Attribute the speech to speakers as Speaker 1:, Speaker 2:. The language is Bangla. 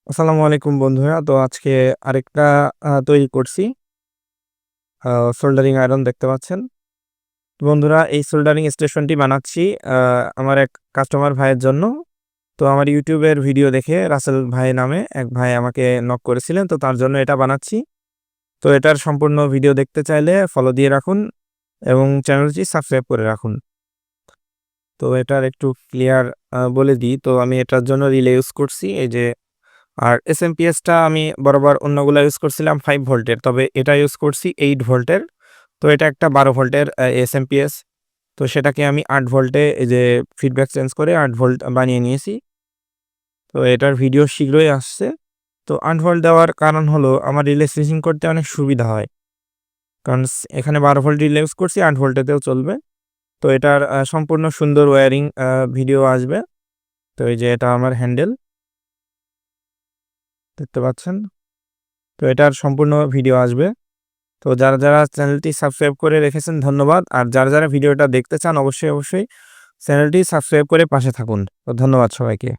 Speaker 1: আসসালামু আলাইকুম বন্ধুরা। তো আজকে আরেকটা তৈরি করছি। সোল্ডারিং আয়রন দেখতে পাচ্ছেন। তো বন্ধুরা এই সোল্ডারিং স্টেশনটি বানাচ্ছি আ আমার এক কাস্টমার ভাইয়ের জন্য। তো আমার YouTube এর ভিডিও দেখে রাসেল ভাই নামে এক ভাই আমাকে নক করেছিলেন। তো তার জন্য এটা বানাচ্ছি। তো এটার সম্পূর্ণ ভিডিও দেখতে চাইলে ফলো দিয়ে রাখুন এবং চ্যানেলটি সাবস্ক্রাইব করে রাখুন। তো এটার একটু ক্লিয়ার বলে দিই। তো আমি এটার জন্য রিলে ইউজ করছি। এই যে আর এসএমপিএসটা আমি বরাবর অন্যগুলা ইউজ করছিলাম 5 ভোল্টের। তবে এটা ইউজ করছি 8 ভোল্টের। তো এটা একটা 12 ভোল্টের এসএমপিএস। তো সেটাকে আমি 8 ভোল্টে এই যে ফিডব্যাক চেঞ্জ করে 8 ভোল্ট বানিয়ে নিয়েছি। তো এটার ভিডিও শীঘ্রই আসছে। তো 8 ভোল্ট দেওয়ার কারণ হলো আমার রিলে সুইচিং করতে অনেক সুবিধা হয়। কারণ এখানে 12 ভোল্ট রিলে ইউজ করছি 8 ভোল্টেতেও চলবে। তো এটার সম্পূর্ণ সুন্দর ওয়্যারিং ভিডিও আসবে। তো এই যে এটা আমার হ্যান্ডেল দেখতে পাচ্ছেন। তো এটার সম্পূর্ণ ভিডিও আসবে। তো যারা চ্যানেলটি সাবস্ক্রাইব করে রেখেছেন ধন্যবাদ। আর যারা ভিডিওটা দেখতে চান অবশ্যই চ্যানেলটি সাবস্ক্রাইব করে পাশে থাকুন। তো ধন্যবাদ সবাইকে।